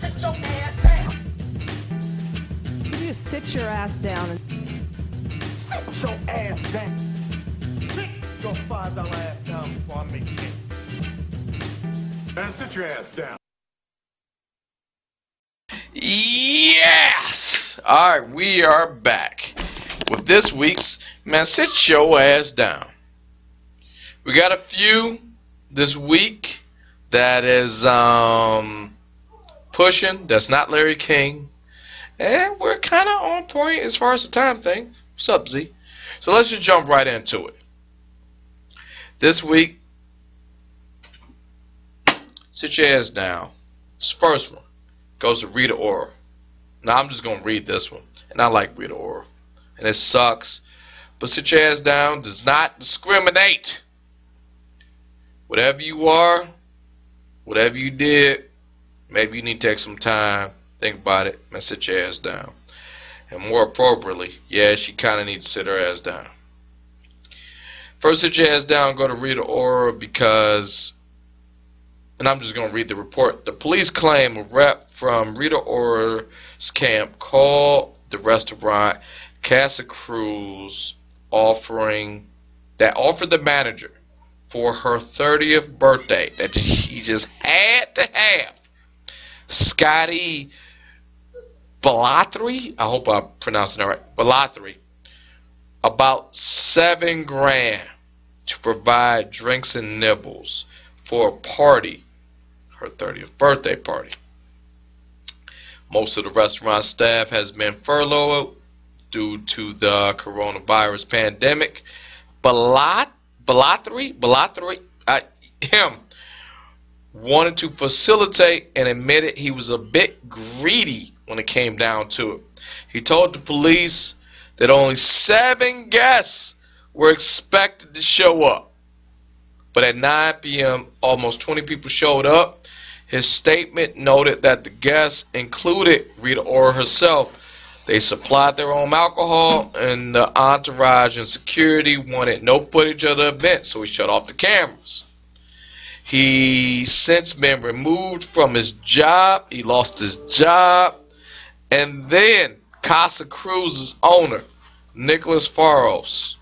Sit your ass down. You just sit your ass down and Sit your ass down. Sit your $5 ass down before I make 10. Man, sit your ass down. Yes! Alright, we are back with this week's Man Sit Your Ass Down. We got a few this week that is pushing, that's not Larry King. And we're kind of on point as far as the time thing. What's up, Z? So let's just jump right into it. This week, sit your ass down. This first one goes to Rita Ora. Now I'm just going to read this one. And I like Rita Ora. And it sucks. But sit your ass down does not discriminate. Whatever you are, whatever you did, maybe you need to take some time, think about it, and sit your ass down. And more appropriately, yeah, she kind of needs to sit her ass down. First, sit your ass down, go to Rita Ora because, and I'm just going to read the report. The police claim a rep from Rita Ora's camp called the restaurant Casa Cruz offered the manager for her 30th birthday that he just had to have Scotty Balatri, I hope I pronounced it right, Balatri, about $7 grand to provide drinks and nibbles for a party, her 30th birthday party. Most of the restaurant staff has been furloughed due to the coronavirus pandemic. Balatri, him wanted to facilitate and admitted he was a bit greedy when it came down to it. He told the police that only 7 guests were expected to show up. But at 9 p.m., almost 20 people showed up. His statement noted that the guests included Rita Ora herself. They supplied their own alcohol, and the entourage and security wanted no footage of the event, so he shut off the cameras. He's since been removed from his job. He lost his job. And then Casa Cruz's owner, Nicholas Faros,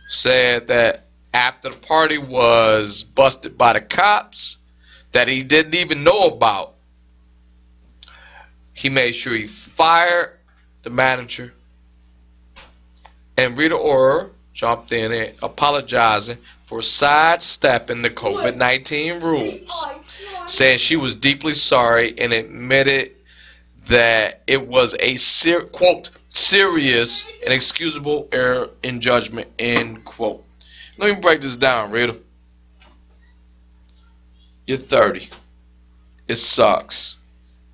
said that after the party was busted by the cops that he didn't even know about, he made sure he fired the manager, and Rita Ora jumped in and apologizing for sidestepping the COVID-19 rules, saying she was deeply sorry and admitted that it was a quote, serious and excusable error in judgment, end quote. Let me break this down, Rita. You're 30. It sucks.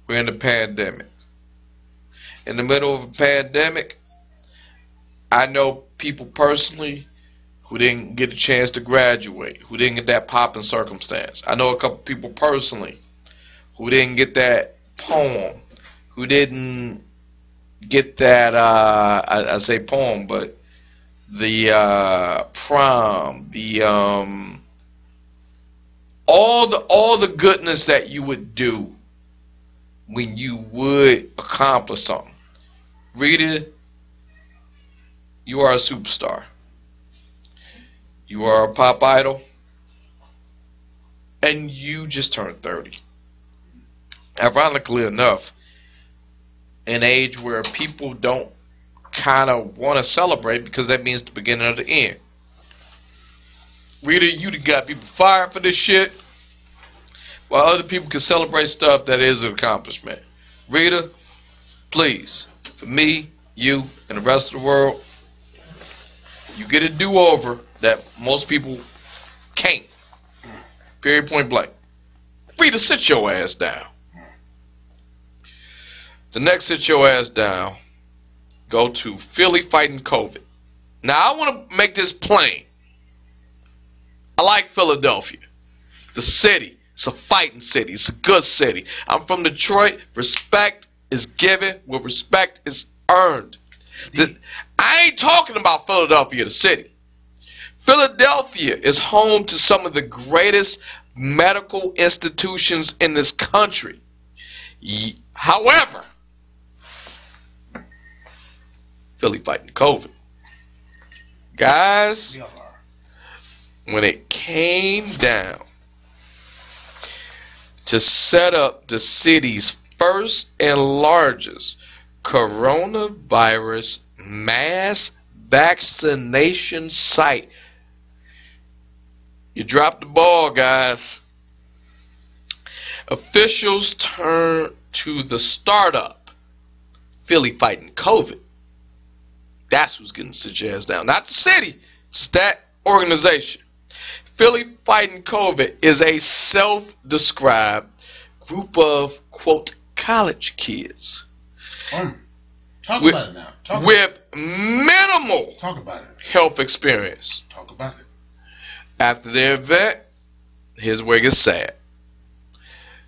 We're in the pandemic. In the middle of a pandemic, I know people personally who didn't get a chance to graduate, who didn't get that popping circumstance. I know a couple people personally who didn't get that poem, who didn't get that, I say poem, but the prom, the all the goodness that you would do when you would accomplish something. Rita, you are a superstar. You are a pop idol. And you just turned 30. Ironically enough, an age where people don't kind of want to celebrate because that means the beginning of the end. Rita, you done got people fired for this shit, while other people can celebrate stuff that is an accomplishment. Rita, please, for me, you, and the rest of the world, you get a do-over that most people can't. Period, point blank. Rita, sit your ass down. The next sit your ass down, go to Philly fighting COVID. Now, I want to make this plain. I like Philadelphia, the city. It's a fighting city. It's a good city. I'm from Detroit. Respect is given where respect is earned. I ain't talking about Philadelphia, the city. Philadelphia is home to some of the greatest medical institutions in this country. However, Philly fighting COVID. Guys, when it came down to set up the city's first and largest coronavirus mass vaccination site, you dropped the ball, guys. Officials turned to the startup, Philly fighting COVID. That's who's getting Sitchoassdown. Not the city, just that organization. Philly fighting COVID is a self-described group of, quote, college kids. Talk about it now. With minimal health experience. Talk about it. After their event, here's where it gets sad.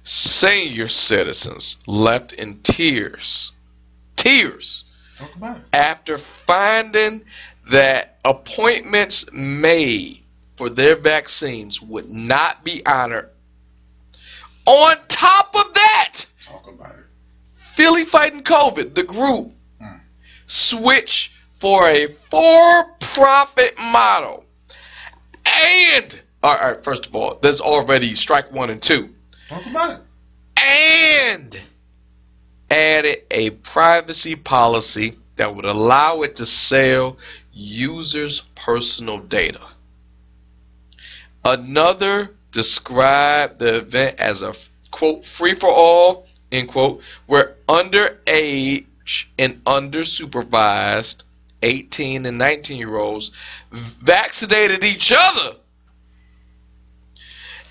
Senior citizens left in tears. Talk about it. After finding that appointments made for their vaccines would not be honored. On top of that, talk about it. Philly fighting COVID, the group, switched for a for-profit model. And, all right, first of all, there's already strike 1 and 2. Talk about it. And added a privacy policy that would allow it to sell users' personal data. Another described the event as a, quote, free-for-all, end quote, where underage and undersupervised 18 and 19-year-olds vaccinated each other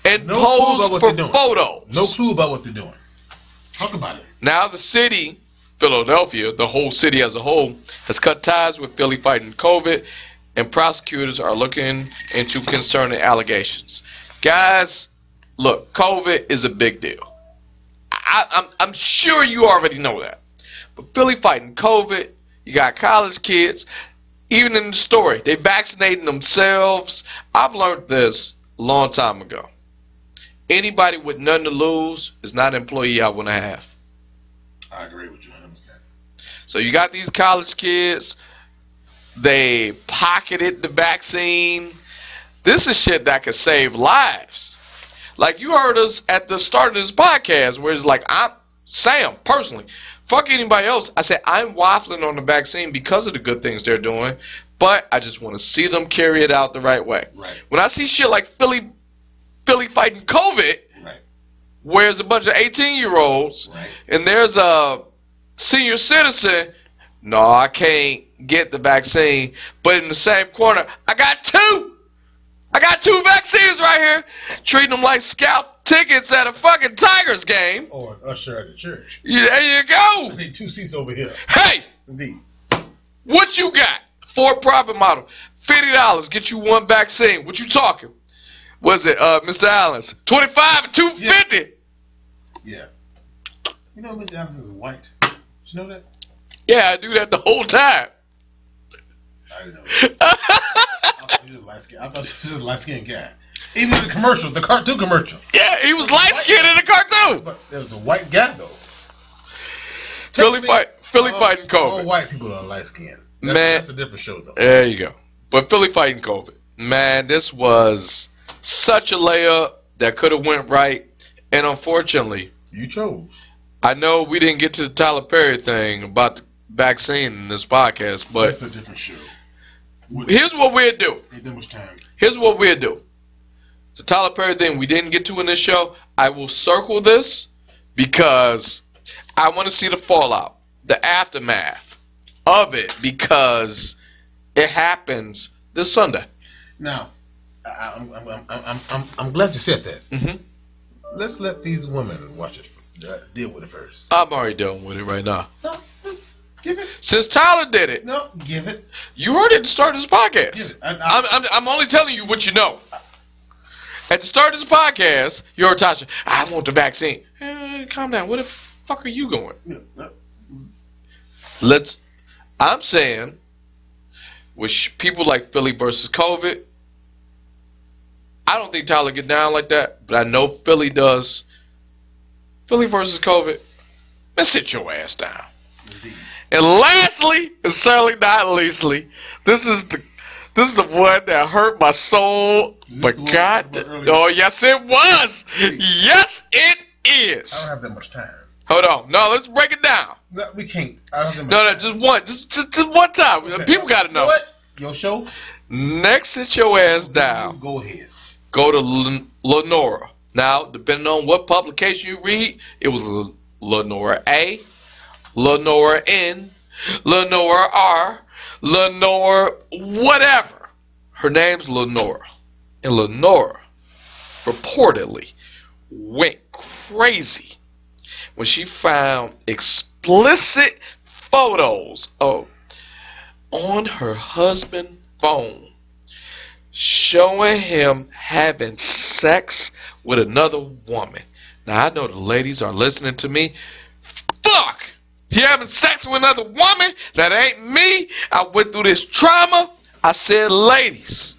and posed for photos. No clue about what they're doing. Talk about it. Now the city, Philadelphia, the whole city as a whole, has cut ties with Philly fighting COVID, and prosecutors are looking into concerning allegations. Guys, look, COVID is a big deal. I'm sure you already know that. But Philly fighting COVID, you got college kids, even in the story, they vaccinating themselves. I've learned this a long time ago. Anybody with nothing to lose is not an employee I want to have. I agree with you 100%. So you got these college kids, they pocketed the vaccine. This is shit that could save lives. Like you heard us at the start of this podcast where it's like, I'm Sam, personally, fuck anybody else. I said, I'm waffling on the vaccine because of the good things they're doing, but I just want to see them carry it out the right way. Right. When I see shit like Philly fighting COVID, right, where there's a bunch of 18-year-olds, right, and there's a senior citizen, no, I can't get the vaccine, but in the same corner, I got two vaccines right here, treating them like scalp tickets at a fucking Tigers game. Or an usher at the church. Yeah, there you go. I need 2 seats over here. Hey! Indeed. What you got? For-profit model. $50, get you 1 vaccine. What you talking? Was it, Mr. Allen's? $25 and $2.50. Yeah. You know Mr. Allen is white. Did you know that? Yeah, I do that the whole time. I didn't know that. I thought he was light-skinned. I thought he was a light-skinned guy. Even in the commercials, the cartoon commercial. Yeah, he was light-skinned in the cartoon. But there was a white guy, though. Philly fighting COVID. All white people are light-skinned. Man, that's a different show, though. There you go. But Philly fighting COVID. Man, this was such a layup that could have went right. And unfortunately, you chose. I know we didn't get to the Tyler Perry thing about the vaccine in this podcast, but that's a different show. Here's what we'll do. Ain't that much time. Here's what we'll do. The Tyler Perry thing we didn't get to in this show, I will circle this because I want to see the fallout, the aftermath of it, because it happens this Sunday. Now, I'm glad you said that. Mm-hmm. Let's let these women watch it, deal with it first. I'm already dealing with it right now. No, give it. Since Tyler did it. No, give it. You heard it at the start of this podcast. Give it. I'm only telling you what you know. At the start of this podcast, you heard Tasha, I want the vaccine. Calm down. Where the fuck are you going? I'm saying, with people like Philly versus COVID, I don't think Tyler get down like that, but I know Philly does. Philly versus COVID, man, sit your ass down. Indeed. And lastly, and certainly not leastly, this is the one that hurt my soul. But God, oh yes it was. Yes it is. I don't have that much time. Hold on, no, let's break it down. No, we can't. I don't have that much time. Just one time. Okay. People got to know. You know what? Your show. Next, sit your ass down. Go ahead. Go to Lenora. Now, depending on what publication you read, it was Lenora A, Lenora N, Lenora R, Lenora whatever. Her name's Lenora. And Lenora reportedly went crazy when she found explicit photos on her husband's phone showing him having sex with another woman. Now I know the ladies are listening to me. Fuck! You having sex with another woman? That ain't me. I went through this trauma. I said, ladies,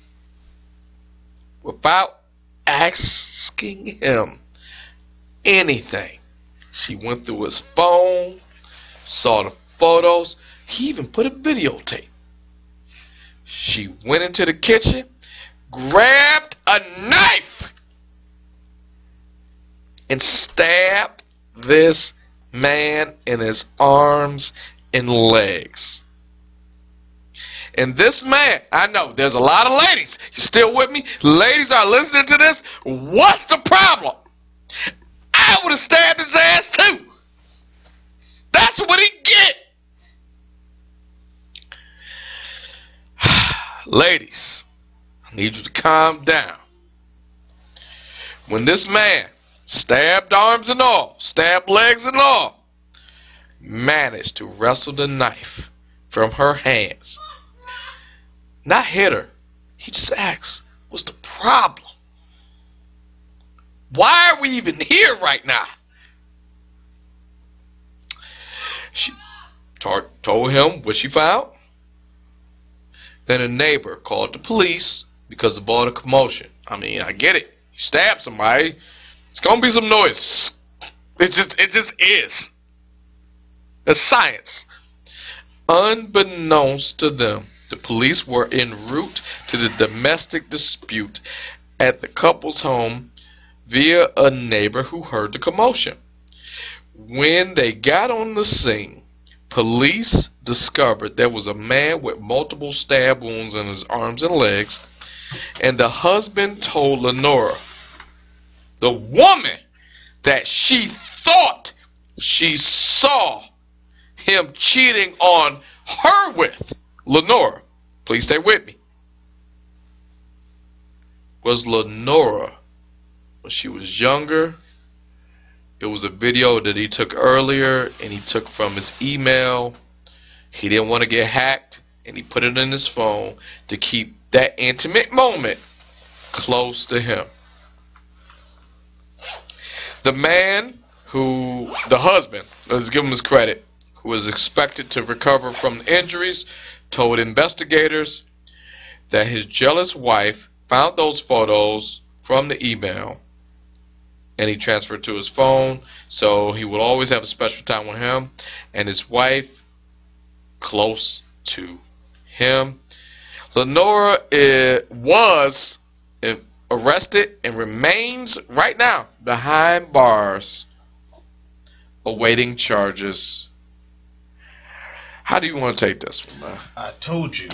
without asking him anything, she went through his phone, saw the photos. He even put a videotape. She went into the kitchen, grabbed a knife, and stabbed this man in his arms and legs. And this man, I know there's a lot of ladies. You still with me? Ladies are listening to this. What's the problem? I would have stabbed his ass too. That's what he get. Ladies, I need you to calm down. When this man, stabbed arms and all, stabbed legs and all, managed to wrestle the knife from her hands, not hit her, he just asked, what's the problem? Why are we even here right now? She told him what she found. Then a neighbor called the police because of all the commotion. I mean, I get it. You stab somebody, it's gonna be some noise. It just is. It's science. Unbeknownst to them, the police were en route to the domestic dispute at the couple's home via a neighbor who heard the commotion. When they got on the scene, police discovered there was a man with multiple stab wounds in his arms and legs, and the husband told Lenora, the woman that she thought she saw him cheating on her with, Lenora, please stay with me, was Lenora when she was younger. It was a video that he took earlier, and he took from his email. He didn't want to get hacked, and he put it in his phone to keep that intimate moment close to him. The man the husband, let's give him his credit, who was expected to recover from the injuries, told investigators that his jealous wife found those photos from the email and he transferred to his phone, so he would always have a special time with him and his wife close to him. Lenora was arrested and remains right now behind bars awaiting charges. How do you want to take this one, man? I told you.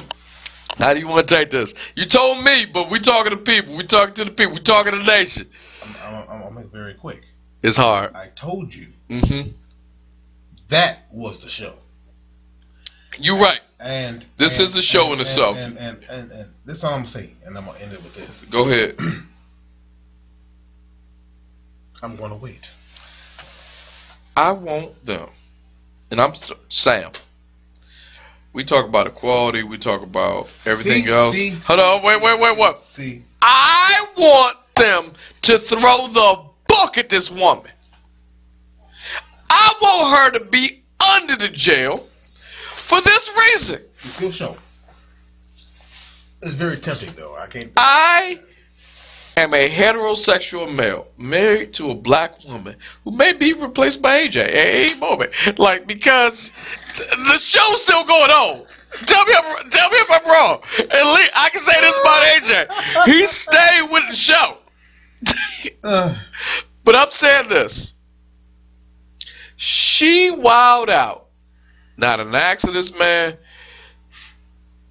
How do you want to take this? You told me, but we talking to people. We talking to the people. We talking to the nation. I'm gonna make it very quick. It's hard. I told you. That was the show. You're right. And this is a show in itself. And this is all I'm saying, and I'm gonna end it with this. Go ahead. I'm gonna wait. I want them, and I'm Sam. We talk about equality. We talk about everything else. Hold on, wait, what? See, I want them to throw the book at this woman. I want her to be under the jail for this reason. You feel show. It's very tempting, though. I can't. am a heterosexual male married to a black woman who may be replaced by AJ at any moment. Like, because the show's still going on. Tell me if I'm wrong. At least I can say this about AJ. He stayed with the show. But I'm saying this. She wowed out. Not an accident, man.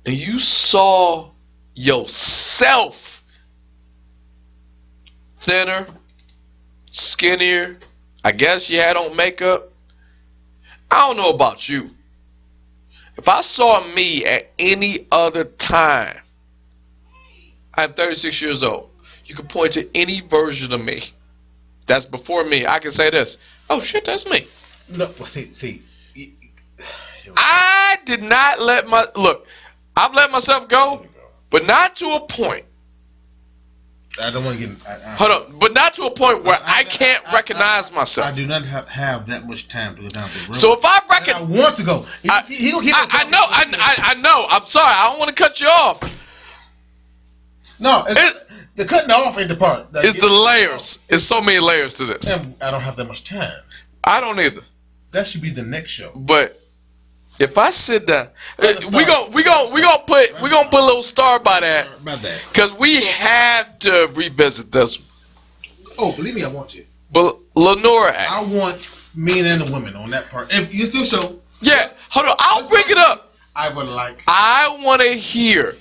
And you saw yourself thinner, skinnier. I guess you had on makeup. I don't know about you. If I saw me at any other time, I'm 36 years old. You can point to any version of me that's before me. I can say this. Oh shit, that's me. No, well, see. I did not let my look. I've let myself go, but not to a point. I don't want to get. Hold on, but not to a point where I can't recognize myself. I do not have that much time to go down to the road. So if I I want to go. I know. I'm sorry. I don't want to cut you off. No, the cutting off ain't the part. It's the layers. It's so many layers to this. And I don't have that much time. I don't either. That should be the next show. But if I sit down, we gonna put a little star by that. Because we have to revisit this. Oh, believe me, I want to. But Lenora, I want men and the women on that part. If you still show. Yeah, hold on. I'll bring it up. I would like. I want to hear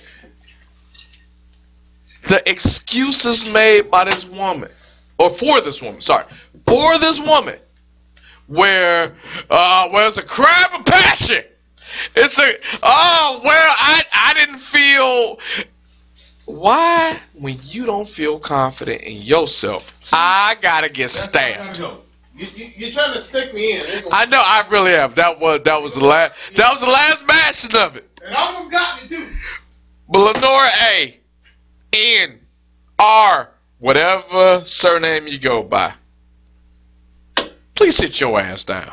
the excuses made by this woman, or for this woman. Sorry, for this woman, where it's a crime of passion. It's I didn't feel. Why, when you don't feel confident in yourself, I gotta get stabbed. You're trying to stick me in. I know, I really have. That was the last bashing of it. It almost got me too. But Lenora A. N. R. whatever surname you go by, please sit your ass down.